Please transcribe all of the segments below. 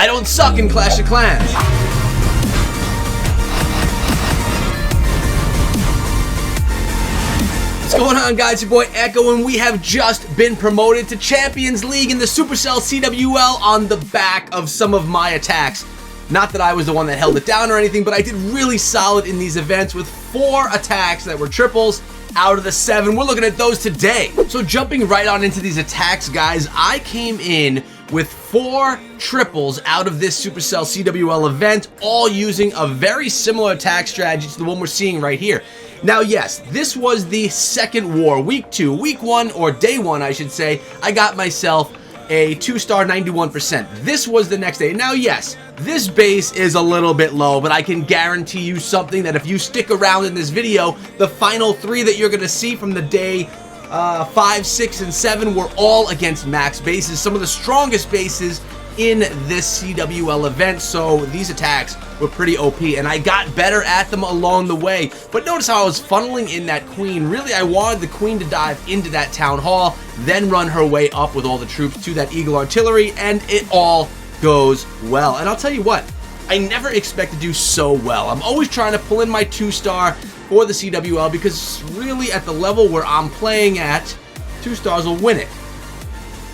I don't suck in Clash of Clans. What's going on, guys? Your boy Echo, and we have just been promoted to Champions League in the Supercell CWL on the back of some of my attacks. Not that I was the one that held it down or anything, but I did really solid in these events with 4 attacks that were triples out of the 7. We're looking at those today. So jumping right on into these attacks, guys, I came in with 4 triples out of this Supercell CWL event, all using a very similar attack strategy to the one we're seeing right here. Now, yes, this was the second war, week 2. Week 1, or day 1, I should say, I got myself a 2-star 91%. This was the next day. Now, yes, this base is a little bit low, but I can guarantee you something that if you stick around in this video, the final 3 that you're going to see from the day 5, 6, and 7 were all against max bases, some of the strongest bases in this CWL event, so these attacks were pretty OP, and I got better at them along the way. But notice how I was funneling in that queen. Really, I wanted the queen to dive into that town hall, then run her way up with all the troops to that Eagle artillery, and it all goes well. And I'll tell you what, I never expect to do so well. I'm always trying to pull in my 2-star for the CWL because really at the level where I'm playing at, 2 stars will win it.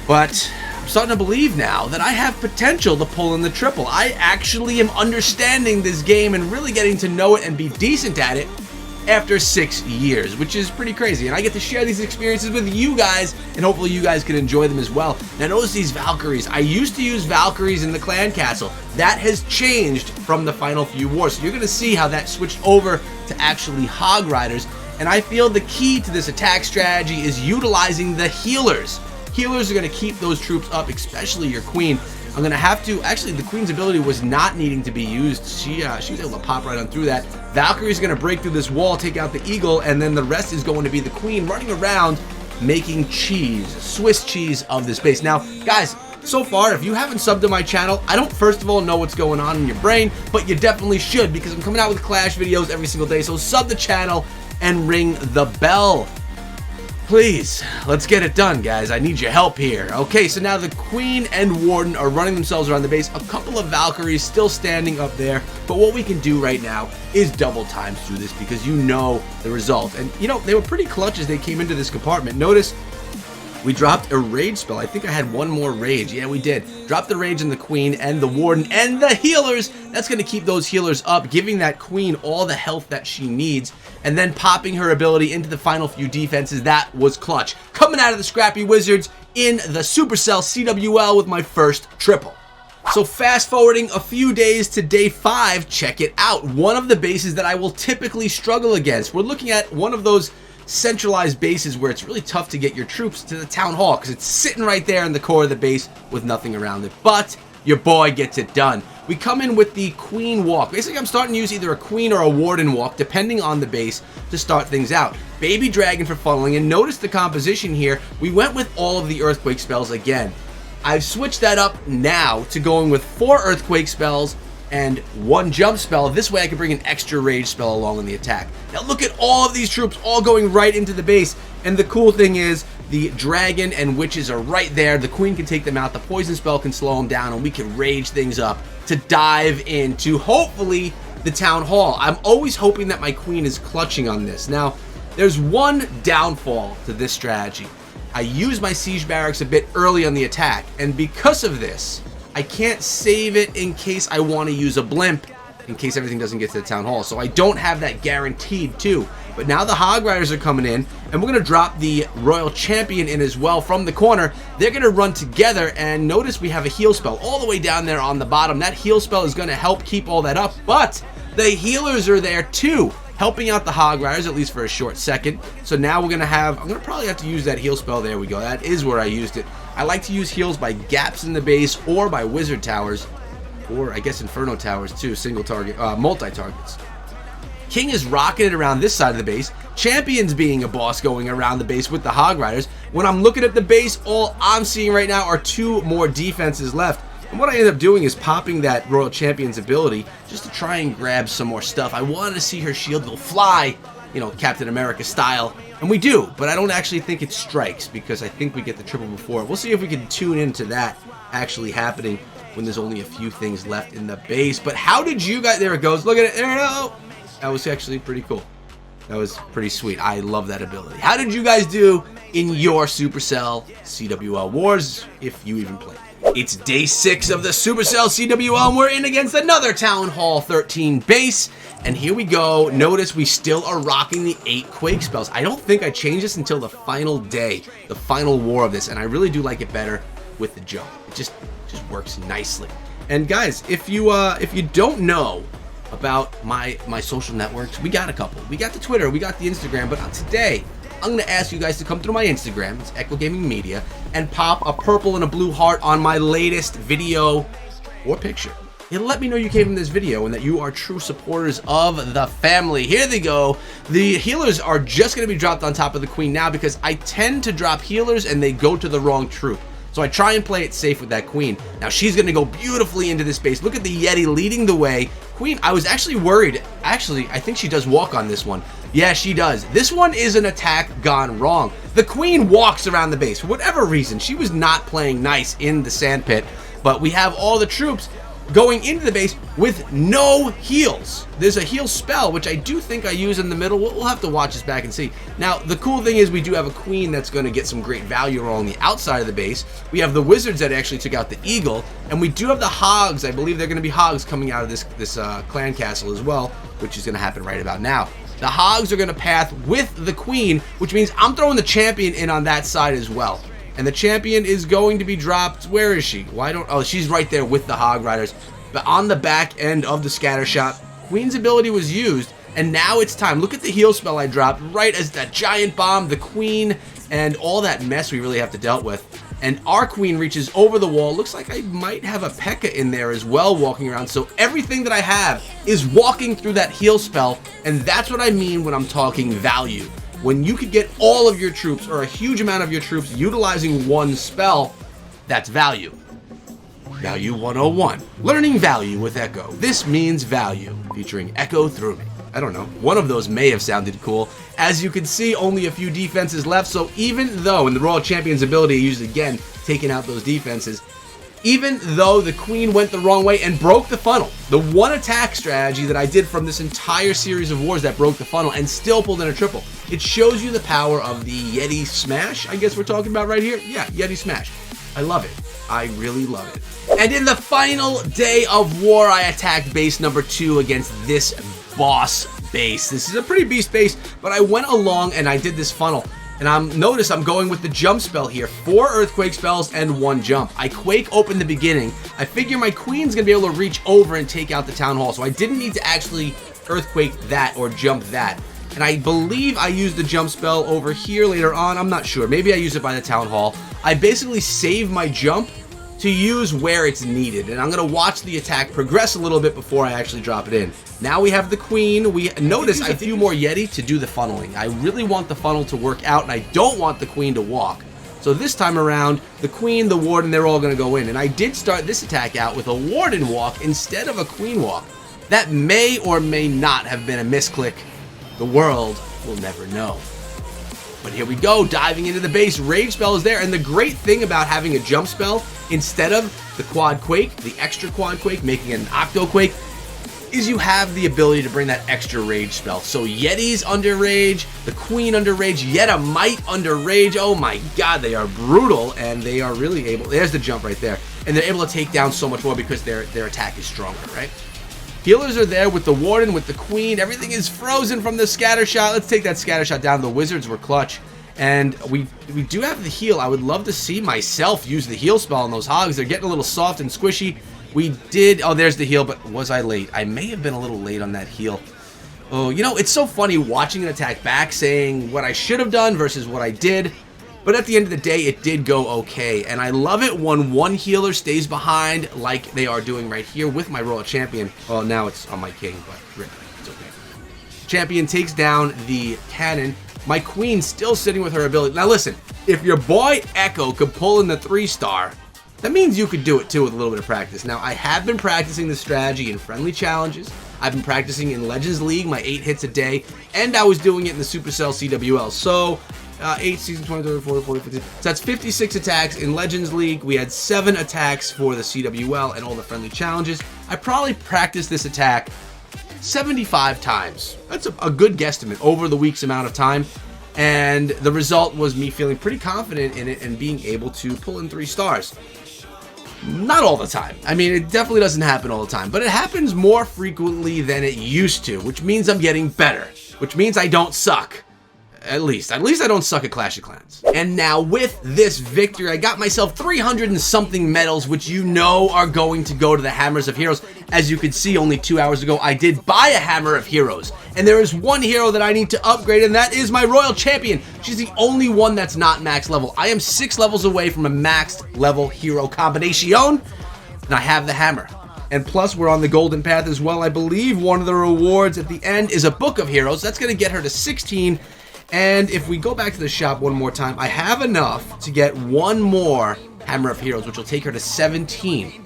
But I'm starting to believe now that I have potential to pull in the triple. I actually am understanding this game and really getting to know it and be decent at it after 6 years, which is pretty crazy. And I get to share these experiences with you guys, and hopefully you guys can enjoy them as well. Now notice these Valkyries. I used to use Valkyries in the clan castle. That has changed from the final few wars. So you're going to see how that switched over to actually Hog Riders. And I feel the key to this attack strategy is utilizing the healers. Healers are going to keep those troops up, especially your queen. I'm going to have to, actually the queen's ability was not needing to be used. She was able to pop right on through that. Valkyrie's going to break through this wall, take out the eagle, and then the rest is going to be the queen running around making cheese, Swiss cheese of this base. Now, guys, so far, if you haven't subbed to my channel, I don't first of all know what's going on in your brain, but you definitely should because I'm coming out with Clash videos every single day. So sub the channel and ring the bell. Please, let's get it done, guys. I need your help here. Okay, so now the Queen and Warden are running themselves around the base. A couple of Valkyries still standing up there. But what we can do right now is double times through this because you know the result. And, you know, they were pretty clutch as they came into this compartment. Notice we dropped a rage spell. I think I had one more rage. Yeah, we did. Dropped the rage in the Queen and the Warden and the healers. That's going to keep those healers up, giving that Queen all the health that she needs, and then popping her ability into the final few defenses. That was clutch. Coming out of the Scrappy Wizards in the Supercell CWL with my first triple. So fast forwarding a few days to day 5, check it out. One of the bases that I will typically struggle against. We're looking at one of those centralized bases where it's really tough to get your troops to the town hall because it's sitting right there in the core of the base with nothing around it. But your boy gets it done. We come in with the Queen Walk. Basically, I'm starting to use either a Queen or a Warden Walk, depending on the base, to start things out. Baby Dragon for funneling, and notice the composition here. We went with all of the Earthquake spells again. I've switched that up now to going with 4 Earthquake spells and 1 jump spell. This way I can bring an extra rage spell along in the attack. Now look at all of these troops all going right into the base, and the cool thing is the dragon and witches are right there. The queen can take them out, the poison spell can slow them down, and we can rage things up to dive into hopefully the town hall. I'm always hoping that my queen is clutching on this. Now there's one downfall to this strategy. I use my siege barracks a bit early on the attack, and because of this I can't save it in case I want to use a blimp in case everything doesn't get to the town hall. So I don't have that guaranteed too. But now the Hog Riders are coming in, and we're going to drop the Royal Champion in as well from the corner. They're going to run together, and notice we have a heal spell all the way down there on the bottom. That heal spell is going to help keep all that up, but the healers are there too, helping out the Hog Riders, at least for a short second. So now we're going to have, I'm going to probably have to use that heal spell. There we go. That is where I used it. I like to use heals by gaps in the base or by wizard towers, or I guess inferno towers too, single target, multi-targets. King is rocking it around this side of the base. Champion's being a boss going around the base with the Hog Riders. When I'm looking at the base, all I'm seeing right now are 2 more defenses left. And what I end up doing is popping that Royal Champion's ability just to try and grab some more stuff. I wanted to see her shield go fly, you know, Captain America style. And we do, but I don't actually think it strikes because I think we get the triple before. We'll see if we can tune into that actually happening. when there's only a few things left in the base. But how did you guys, there it goes, look at it, there it goes. That was actually pretty cool. That was pretty sweet. I love that ability. How did you guys do in your Supercell CWL Wars, if you even played? It's day 6 of the Supercell CWL, and we're in against another Town Hall 13 base. And here we go. Notice we still are rocking the 8 Quake spells. I don't think I changed this until the final day, the final war of this, and I really do like it better with the jump. It just works nicely. And guys, if you don't know about my social networks, we got a couple. We got the Twitter, we got the Instagram, but today I'm going to ask you guys to come through my Instagram, it's Echo Gaming Media, and pop a purple and a blue heart on my latest video or picture. It'll let me know you came from this video and that you are true supporters of the family. Here they go. The healers are just going to be dropped on top of the Queen now because I tend to drop healers and they go to the wrong troop. So I try and play it safe with that Queen. Now she's going to go beautifully into this base. Look at the Yeti leading the way. Queen, I was actually worried. Actually, I think she does walk on this one. Yeah, she does. This one is an attack gone wrong. The Queen walks around the base. For whatever reason, she was not playing nice in the sand pit. But we have all the troops going into the base with no heals. There's a heal spell, which I do think I use in the middle. We'll have to watch this back and see. Now, the cool thing is we do have a Queen that's going to get some great value on the outside of the base. We have the Wizards that actually took out the Eagle, and we do have the Hogs. I believe they're going to be Hogs coming out of this clan castle as well, which is going to happen right about now. The Hogs are going to path with the Queen, which means I'm throwing the Champion in on that side as well. And the Champion is going to be dropped. Where is she? Oh, she's right there with the Hog Riders. But on the back end of the scatter shot, Queen's ability was used. And now it's time. Look at the heal spell I dropped right as that giant bomb, the Queen, and all that mess we really have to deal with. And our Queen reaches over the wall. Looks like I might have a P.E.K.K.A in there as well walking around. So everything that I have is walking through that heal spell. And that's what I mean when I'm talking value. When you could get all of your troops or a huge amount of your troops utilizing one spell, that's value. Value 101. Learning value with Echo. This means value, featuring Echo Through Me. I don't know. One of those may have sounded cool. As you can see, only a few defenses left, so even though, in the Royal Champion's ability, I used again, taking out those defenses, even though the Queen went the wrong way and broke the funnel, the one attack strategy that I did from this entire series of wars that broke the funnel and still pulled in a triple, it shows you the power of the Yeti Smash, I guess we're talking about right here. Yeah, Yeti Smash. I love it. I really love it. And in the final day of war, I attacked base number 2 against this boss base. This is a pretty beast base, but I went along and I did this funnel. And notice I'm going with the jump spell here. 4 earthquake spells and 1 jump. I quake open the beginning. I figure my Queen's gonna be able to reach over and take out the town hall. So I didn't need to actually earthquake that or jump that. And I believe I used the jump spell over here later on. I'm not sure. Maybe I used it by the town hall. I basically save my jump to use where it's needed. And I'm gonna watch the attack progress a little bit before I actually drop it in. Now we have the Queen. We notice I few more Yeti to do the funneling. I really want the funnel to work out and I don't want the Queen to walk. So this time around, the Queen, the Warden, they're all gonna go in. And I did start this attack out with a Warden walk instead of a Queen walk. That may or may not have been a misclick. The world will never know. But here we go, diving into the base. Rage spell is there, and the great thing about having a jump spell instead of the quad quake, the extra quad quake, making it an octo quake, is you have the ability to bring that extra rage spell. So Yeti's under rage, the Queen under rage, Yeta Might under rage. Oh my god, they are brutal, and they are really able, there's the jump right there, and they're able to take down so much more because their attack is stronger, right? Healers are there with the Warden, with the Queen. Everything is frozen from the scatter shot. Let's take that scatter shot down. The Wizards were clutch. And we do have the heal. I would love to see myself use the heal spell on those Hogs. They're getting a little soft and squishy. We did, oh, there's the heal, but was I late? I may have been a little late on that heal. Oh, you know, it's so funny watching an attack back, saying what I should have done versus what I did. But at the end of the day, it did go okay. And I love it when one healer stays behind like they are doing right here with my Royal Champion. Well, now it's on my King, but rip, it's okay. Champion takes down the cannon. My Queen still sitting with her ability. Now listen, if your boy Echo could pull in the 3-star, that means you could do it too with a little bit of practice. Now, I have been practicing this strategy in friendly challenges. I've been practicing in Legends League, my 8 hits a day, and I was doing it in the Supercell CWL. So 8 season 20, 30, 40, 40, 50. So that's 56 attacks in Legends League. We had 7 attacks for the CWL and all the friendly challenges. I probably practiced this attack 75 times. That's a good guesstimate over the week's amount of time. And the result was me feeling pretty confident in it and being able to pull in 3 stars. Not all the time. I mean, it definitely doesn't happen all the time, but it happens more frequently than it used to, which means I'm getting better, which means I don't suck. At least I don't suck at Clash of Clans. And now with this victory, I got myself 300 and something medals, which you know are going to go to the Hammers of Heroes. As you can see, only 2 hours ago, I did buy a Hammer of Heroes. And there is one hero that I need to upgrade, and that is my Royal Champion. She's the only one that's not max level. I am 6 levels away from a maxed level hero combination, and I have the Hammer. And plus, we're on the golden path as well. I believe one of the rewards at the end is a Book of Heroes. That's going to get her to 16. And if we go back to the shop one more time, I have enough to get one more Hammer of Heroes, which will take her to 17.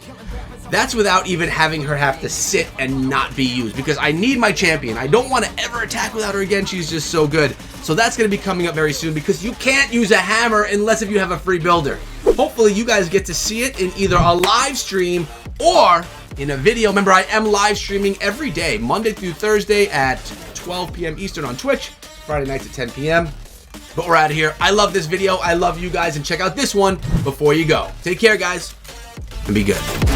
That's without even having her have to sit and not be used, because I need my champion. I don't want to ever attack without her again. She's just so good. So that's going to be coming up very soon, because you can't use a hammer unless if you have a free builder. Hopefully you guys get to see it in either a live stream or in a video. Remember, I am live streaming every day, Monday through Thursday at 12 p.m. Eastern on Twitch. Friday nights at 10 p.m. But we're out of here. I love this video. I love you guys. And check out this one before you go. Take care, guys, and be good.